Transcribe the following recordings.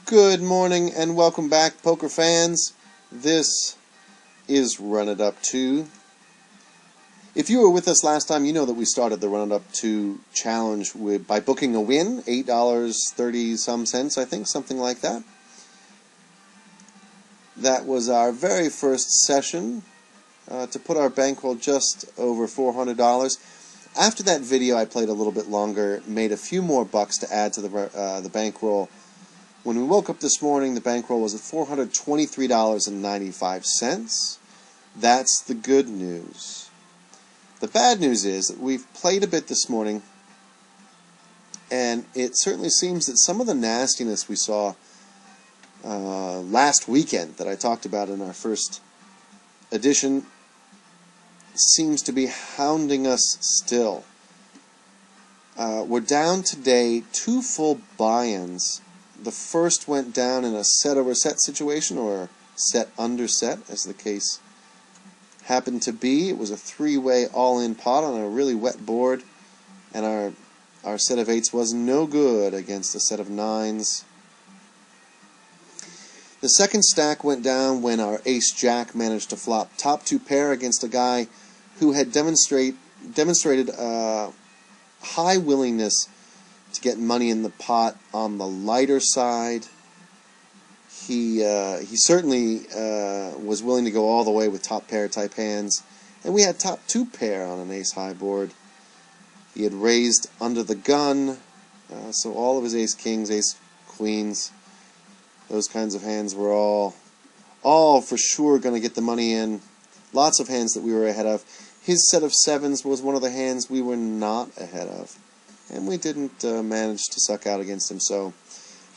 Good morning and welcome back, poker fans. This is Run It Up 2. If you were with us last time, you know that we started the Run It Up 2 challenge by booking a win, $8.30 some cents, I think, something like that. That was our very first session to put our bankroll just over $400. After that video, I played a little bit longer, made a few more bucks to add to the bankroll. When we woke up this morning, the bankroll was at $423.95. That's the good news. The bad news is that we've played a bit this morning, and it certainly seems that some of the nastiness we saw last weekend that I talked about in our first edition seems to be hounding us still. We're down today 2 full buy-ins. The first went down in a set over set situation, or set under set, as the case happened to be. It was a 3-way all-in pot on a really wet board, and our set of 8s was no good against a set of 9s. The second stack went down when our ace-jack managed to flop top 2 pair against a guy who had demonstrated high willingness to get money in the pot on the lighter side. He certainly was willing to go all the way with top pair type hands, and we had top 2 pair on an ace high board. He had raised under the gun, so all of his ace kings, ace queens, those kinds of hands were all for sure going to get the money in. Lots of hands that we were ahead of. His set of 7s was one of the hands we were not ahead of, and we didn't manage to suck out against him. So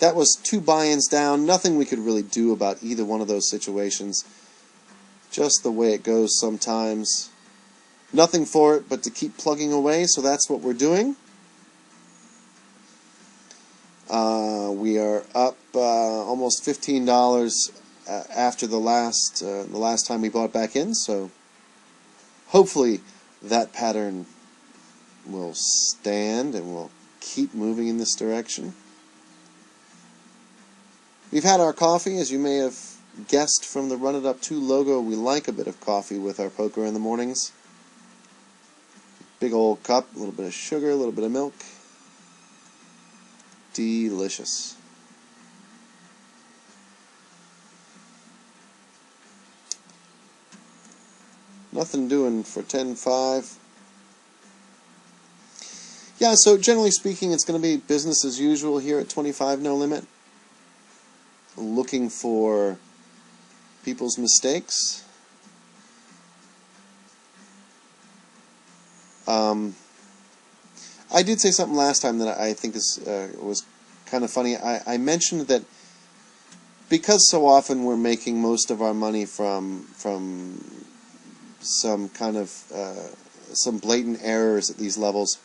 that was 2 buy-ins down. Nothing we could really do about either one of those situations. Just the way it goes sometimes. Nothing for it but to keep plugging away, so that's what we're doing. We are up almost $15 after the last time we bought back in, so hopefully that pattern will stand and we'll keep moving in this direction. We've had our coffee, as you may have guessed from the Run It Up 2 logo. We like a bit of coffee with our poker in the mornings. Big old cup, a little bit of sugar, a little bit of milk. Delicious. Nothing doing for 10-5. Yeah, so generally speaking, it's going to be business as usual here at 25 no limit. Looking for people's mistakes. I did say something last time that I think was kind of funny. I mentioned that because so often we're making most of our money from some kind of some blatant errors at these levels,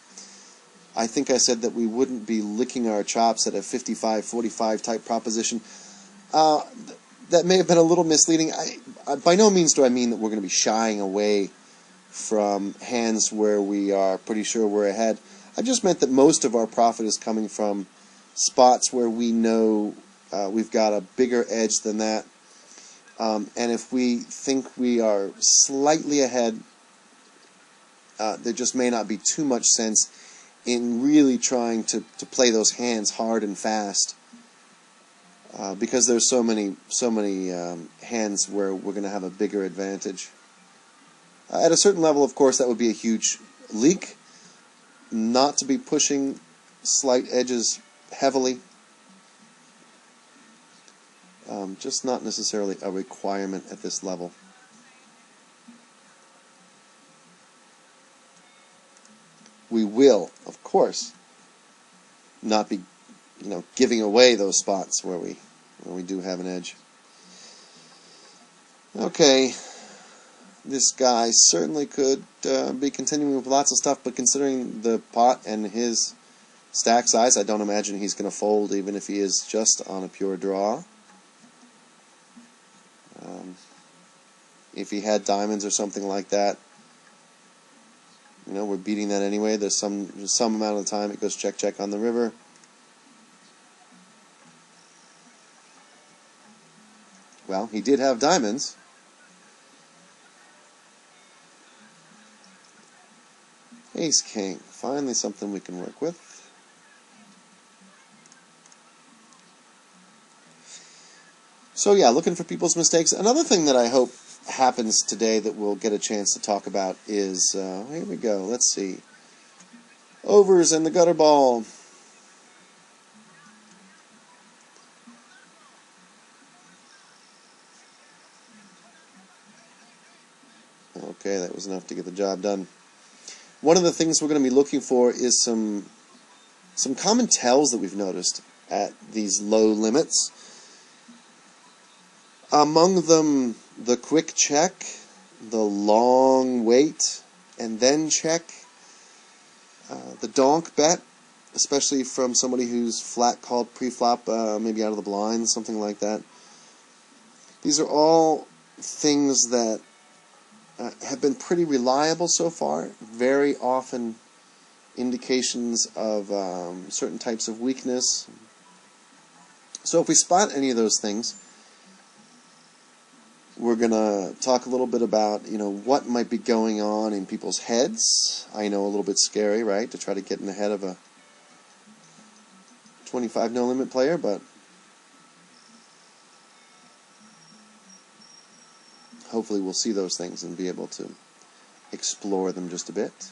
I think I said that we wouldn't be licking our chops at a 55-45 type proposition. That may have been a little misleading. By no means do I mean that we're going to be shying away from hands where we are pretty sure we're ahead. I just meant that most of our profit is coming from spots where we know we've got a bigger edge than that. And if we think we are slightly ahead, there just may not be too much sense in really trying to play those hands hard and fast, because there's so many hands where we're going to have a bigger advantage. At a certain level, of course, that would be a huge leak, not to be pushing slight edges heavily. Just not necessarily a requirement at this level. We will, of course, not be, giving away those spots where we do have an edge. Okay, this guy certainly could be continuing with lots of stuff, but considering the pot and his stack size, I don't imagine he's going to fold, even if he is just on a pure draw. If he had diamonds or something like that, we're beating that anyway. There's some amount of the time it goes check, check on the river. Well, he did have diamonds. Ace King. Finally something we can work with. So yeah, looking for people's mistakes. Another thing that I hope happens today that we'll get a chance to talk about is, here we go, let's see. Overs and the gutter ball. Okay, that was enough to get the job done. One of the things we're going to be looking for is some common tells that we've noticed at these low limits. Among them, the quick check, the long wait, and then check, the donk bet, especially from somebody who's flat called pre-flop, maybe out of the blind, something like that. These are all things that have been pretty reliable so far. Very often indications of certain types of weakness. So if we spot any of those things, we're going to talk a little bit about, what might be going on in people's heads. I know, a little bit scary, right, to try to get in the head of a 25 no limit player, but hopefully we'll see those things and be able to explore them just a bit.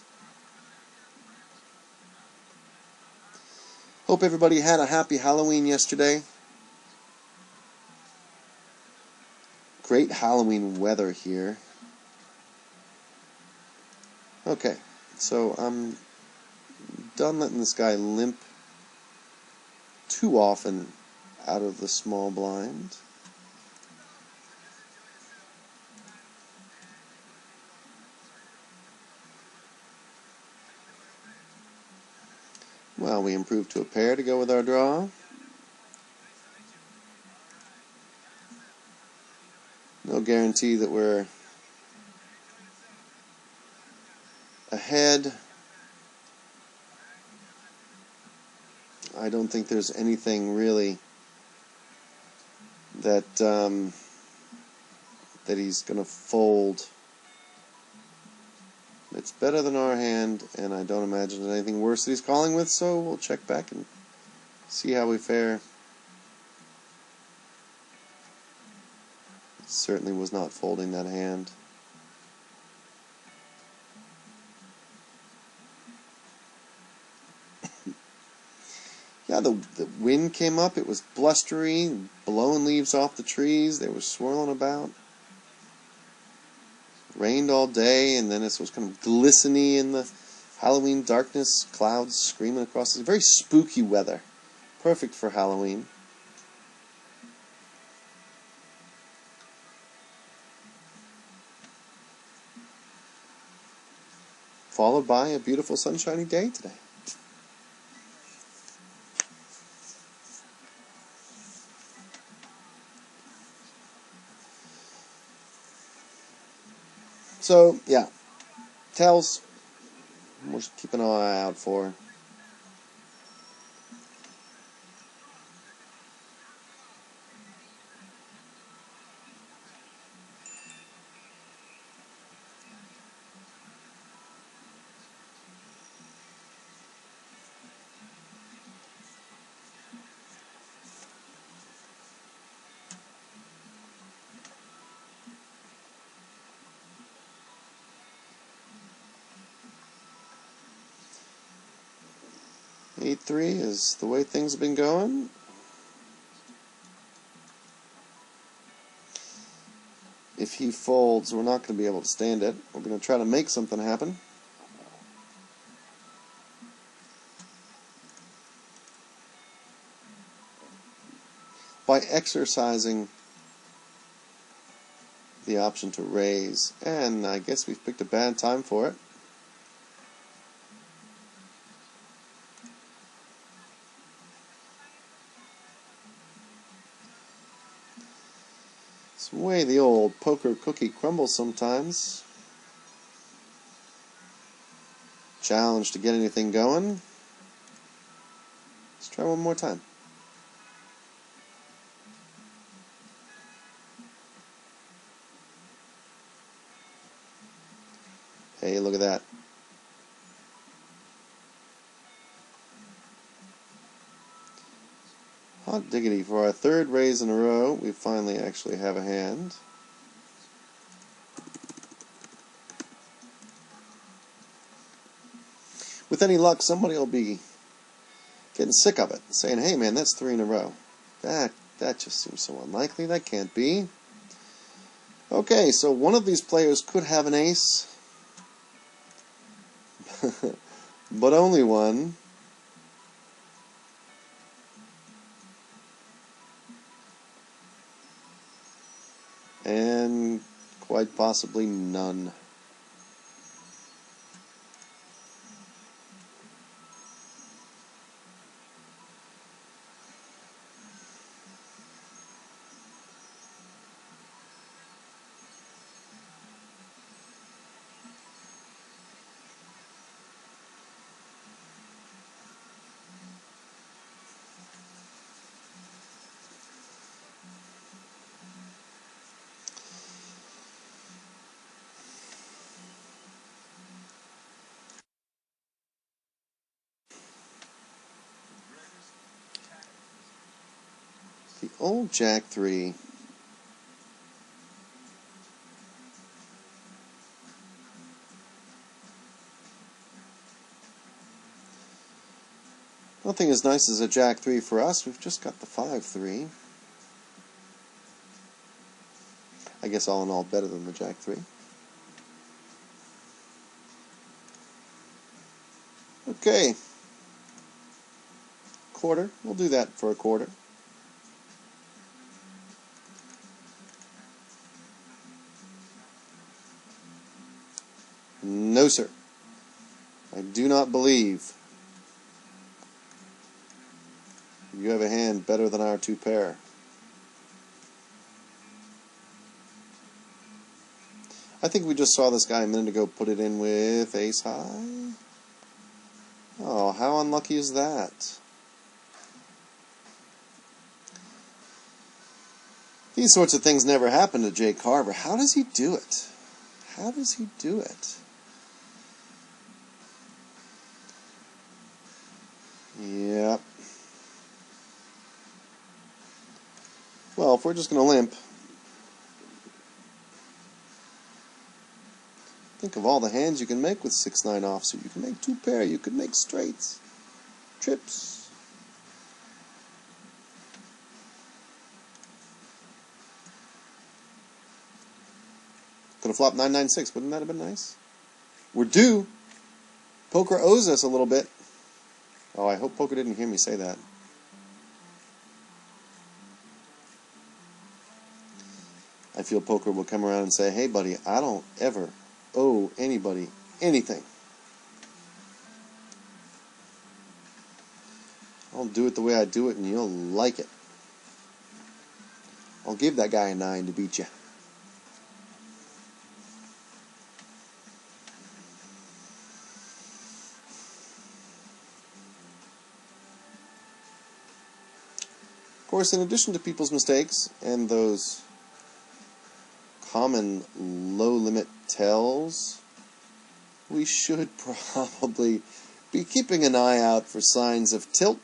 Hope everybody had a happy Halloween yesterday. Great Halloween weather here. Okay, so I'm done letting this guy limp too often out of the small blind. Well, we improved to a pair to go with our draw. No guarantee that we're ahead. I don't think there's anything really that that he's going to fold. It's better than our hand, and I don't imagine there's anything worse that he's calling with, so we'll check back and see how we fare. Certainly was not folding that hand. Yeah, the wind came up. It was blustery, blowing leaves off the trees. They were swirling about. Rained all day, and then it was kind of glistening in the Halloween darkness. Clouds screaming across. It's very spooky weather. Perfect for Halloween. Followed by a beautiful sunshiny day today. So, yeah, tells, we'll keep an eye out for. Eight 3 is the way things have been going. If he folds, we're not going to be able to stand it. We're going to try to make something happen. By exercising the option to raise. And I guess we've picked a bad time for it. It's the way the old poker cookie crumbles sometimes. Challenge to get anything going. Let's try one more time. Look at that. Hot diggity. For our third raise in a row, we finally actually have a hand. With any luck, somebody will be getting sick of it, saying, hey man, that's 3 in a row. That just seems so unlikely. That can't be. Okay, so one of these players could have an ace, but only one. And quite possibly none. The old Jack 3. Nothing as nice as a Jack 3 for us. We've just got the 5-3. I guess all in all better than the Jack 3. Okay. Quarter. We'll do that for a quarter. No, sir. I do not believe you have a hand better than our 2 pair. I think we just saw this guy a minute ago put it in with ace high. Oh, how unlucky is that? These sorts of things never happen to Jay Carver. How does he do it? How does he do it? Yep. Well, if we're just going to limp, think of all the hands you can make with 6-9 offsuit. You can make 2 pair. You could make straights, trips. Could have flopped 9-9-6. Wouldn't that have been nice? We're due. Poker owes us a little bit. Oh, I hope Poker didn't hear me say that. I feel Poker will come around and say, hey, buddy, I don't ever owe anybody anything. I'll do it the way I do it, and you'll like it. I'll give that guy a 9 to beat you. Of course, in addition to people's mistakes and those common low-limit tells, we should probably be keeping an eye out for signs of tilt.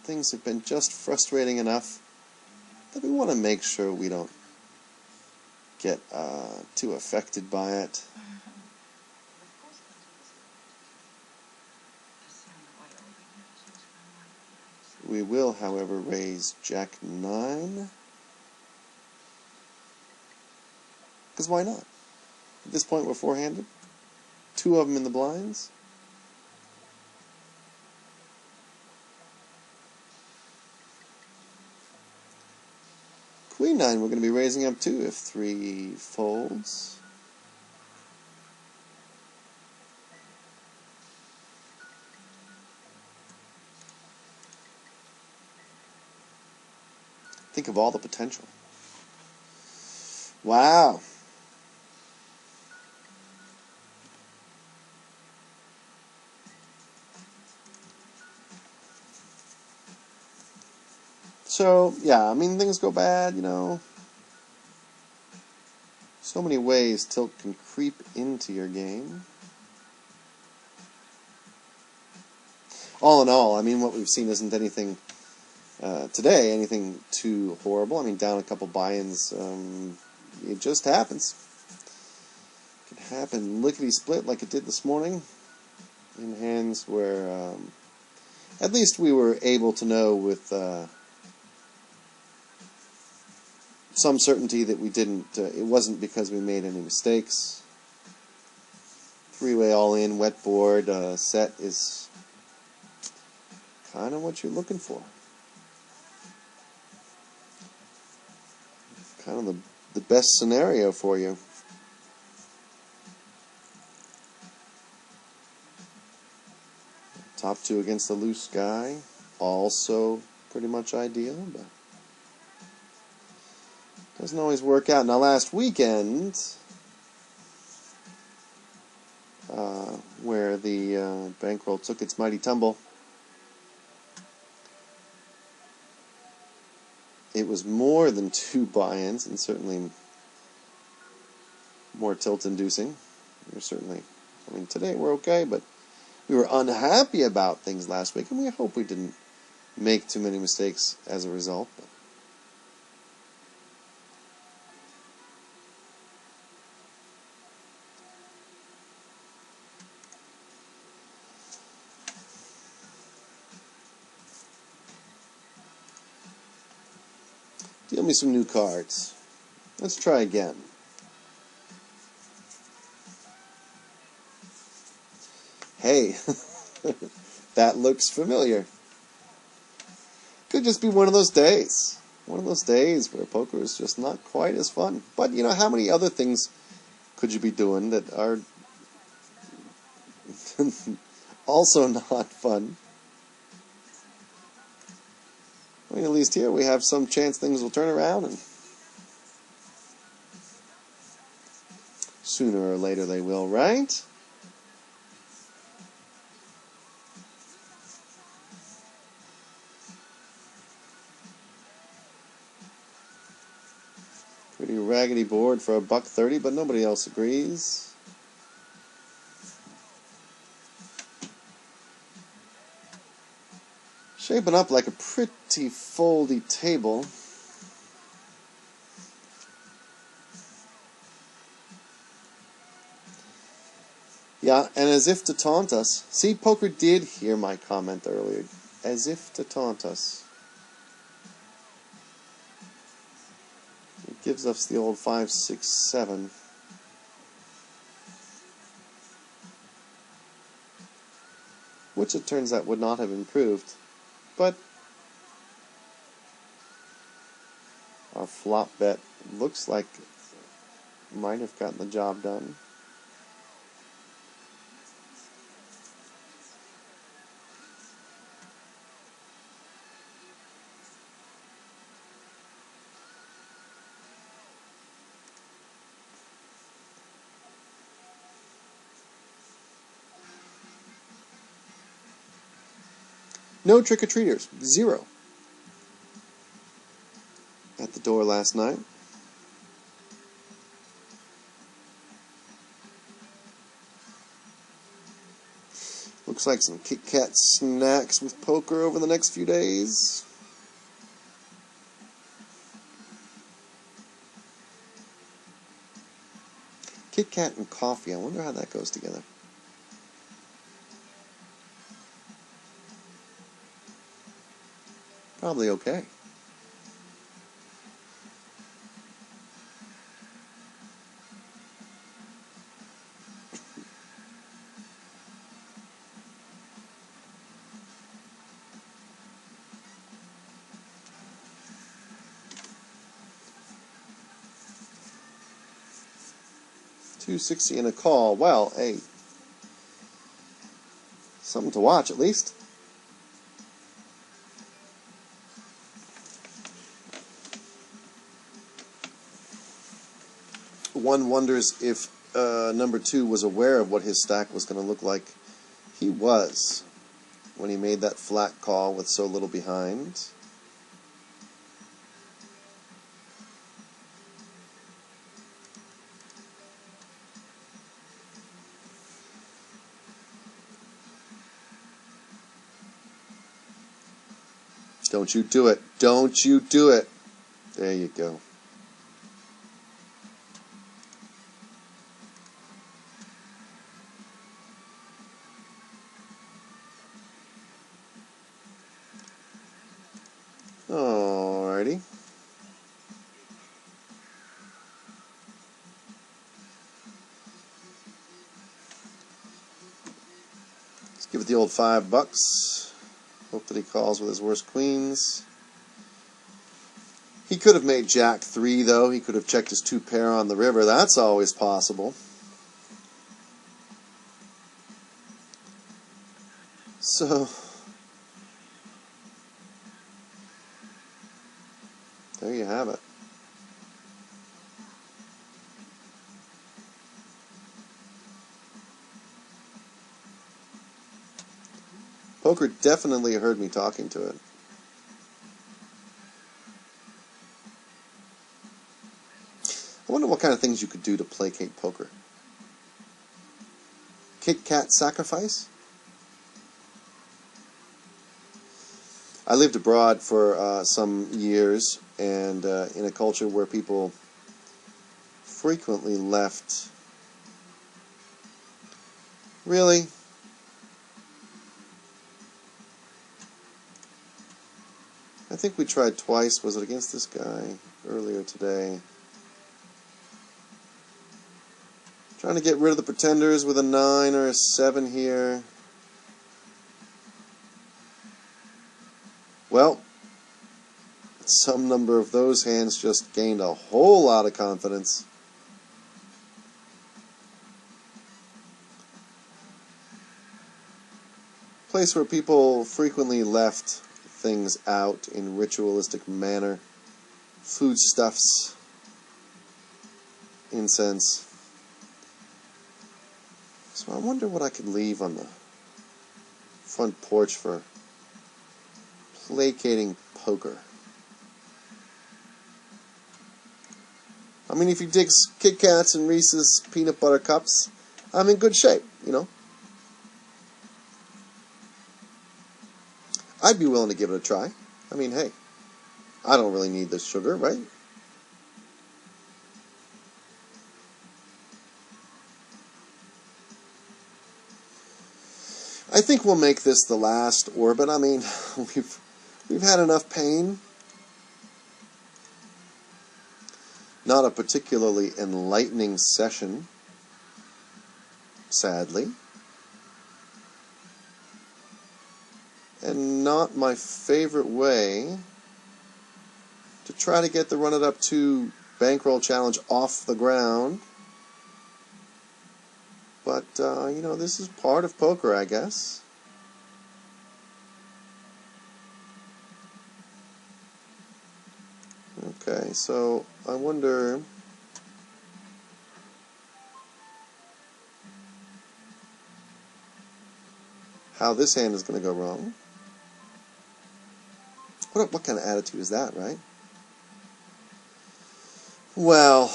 Things have been just frustrating enough that we want to make sure we don't get too affected by it. We will, however, raise Jack 9. Because why not? At this point, we're four-handed. 2 of them in the blinds. Queen 9 we're going to be raising up too if 3 folds. Think of all the potential. Wow. So, yeah, I mean, things go bad, you know. So many ways tilt can creep into your game. All in all, I mean, what we've seen isn't anything today, anything too horrible. I mean, down a couple buy-ins, it just happens. It can happen lickety-split like it did this morning in hands where at least we were able to know with some certainty that we didn't, it wasn't because we made any mistakes. Three-way all-in, wet board set is kind of what you're looking for. Kind of the best scenario for you. Top two against the loose guy, also pretty much ideal, but doesn't always work out. Now last weekend, where the bankroll took its mighty tumble, it was more than two buy-ins, and certainly more tilt-inducing. We're certainly, I mean, today we're okay, but we were unhappy about things last week, and we hope we didn't make too many mistakes as a result. But deal me some new cards. Let's try again. Hey, that looks familiar. Could just be one of those days. One of those days where poker is just not quite as fun. But, you know, how many other things could you be doing that are also not fun? I mean, at least here we have some chance things will turn around, and sooner or later they will, right? Pretty raggedy board for $1.30, but nobody else agrees. Shaping up like a pretty foldy table. Yeah, and as if to taunt us. See, poker did hear my comment earlier. As if to taunt us. It gives us the old 5, 6, 7. Which it turns out would not have improved. But our flop bet looks like might have gotten the job done. No trick-or-treaters. 0. At the door last night. Looks like some Kit Kat snacks with poker over the next few days. Kit Kat and coffee. I wonder how that goes together. Probably okay. $2.60 and a call. Well, hey, something to watch at least. One wonders if number 2 was aware of what his stack was going to look like. He was, when he made that flat call with so little behind. Don't you do it. Don't you do it. There you go. Alrighty. Let's give it the old $5. Hope that he calls with his worst queens. He could have made Jack 3, though. He could have checked his 2 pair on the river. That's always possible. So, there you have it. Poker definitely heard me talking to it. I wonder what kind of things you could do to placate poker. Kit Kat sacrifice? I lived abroad for some years, and in a culture where people frequently left. Really? I think we tried twice. Was it against this guy earlier today? Trying to get rid of the pretenders with a 9 or a 7 here. Well, some number of those hands just gained a whole lot of confidence. Place where people frequently left things out in ritualistic manner. Foodstuffs, incense. So I wonder what I could leave on the front porch for placating poker. I mean, if he digs Kit Kats and Reese's peanut butter cups, I'm in good shape, you know. I'd be willing to give it a try. I mean, hey, I don't really need the sugar, right? I think we'll make this the last orbit. I mean, we've had enough pain. Not a particularly enlightening session, sadly. And not my favorite way to try to get the Run It Up 2 bankroll challenge off the ground. But, you know, this is part of poker, I guess. Okay, so I wonder how this hand is going to go wrong. What kind of attitude is that, right? Well,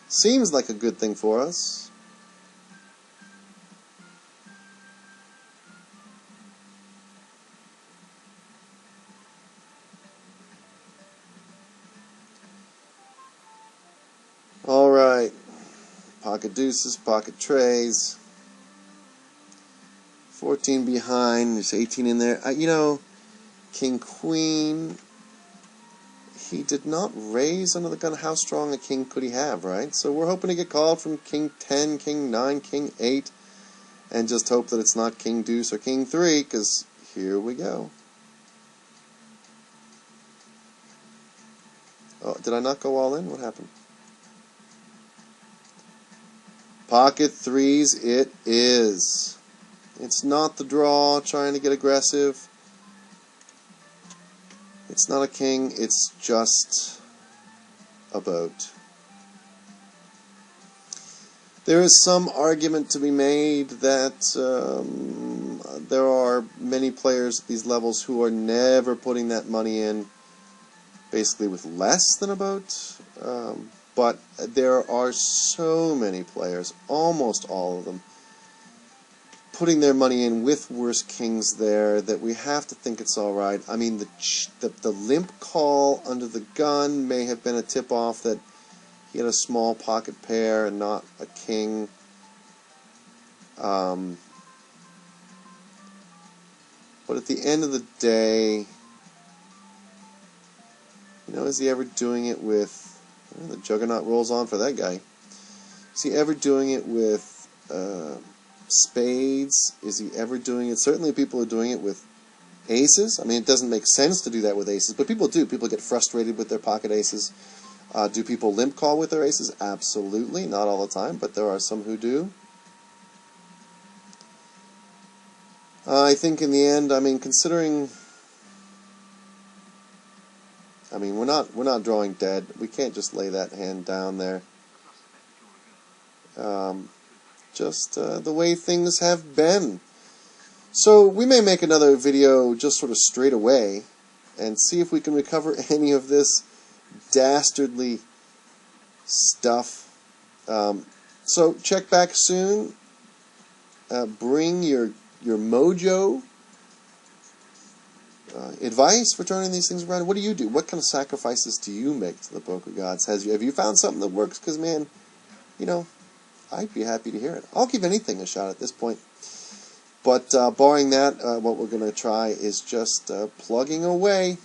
seems like a good thing for us. All right. Pocket deuces, pocket trays. 14 behind. There's 18 in there. You know, king, queen. He did not raise under the gun. How strong a king could he have, right? So we're hoping to get called from king 10, king 9, king 8. And just hope that it's not king deuce or king 3, because here we go. Oh, did I not go all in? What happened? Pocket threes it is. It's not the draw trying to get aggressive. It's not a king, it's just a boat. There is some argument to be made that there are many players at these levels who are never putting that money in, basically with less than a boat. But there are so many players, almost all of them, putting their money in with worse kings there that we have to think it's all right. I mean, the limp call under the gun may have been a tip-off that he had a small pocket pair and not a king. But at the end of the day, you know, is he ever doing it with... Well, the juggernaut rolls on for that guy. Is he ever doing it with spades? Is he ever doing it? Certainly people are doing it with aces. I mean, it doesn't make sense to do that with aces, but people do. People get frustrated with their pocket aces. Do people limp call with their aces? Absolutely. Not all the time, but there are some who do. I think in the end, I mean, considering... I mean, we're not drawing dead. We can't just lay that hand down there. Just the way things have been. So we may make another video just sort of straight away and see if we can recover any of this dastardly stuff. So check back soon. Bring your mojo. Advice for turning these things around. What do you do? What kind of sacrifices do you make to the poker gods? Have you found something that works? Because, man, you know, I'd be happy to hear it. I'll give anything a shot at this point. But barring that, what we're going to try is just plugging away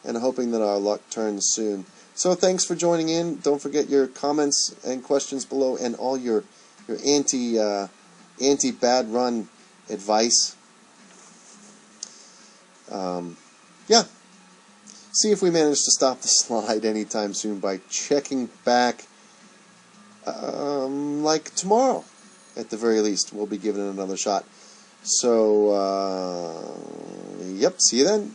and hoping that our luck turns soon. So thanks for joining in. Don't forget your comments and questions below and all your anti-bad run advice. Yeah. See if we manage to stop the slide anytime soon by checking back like tomorrow at the very least. We'll be giving it another shot. So, yep, see you then.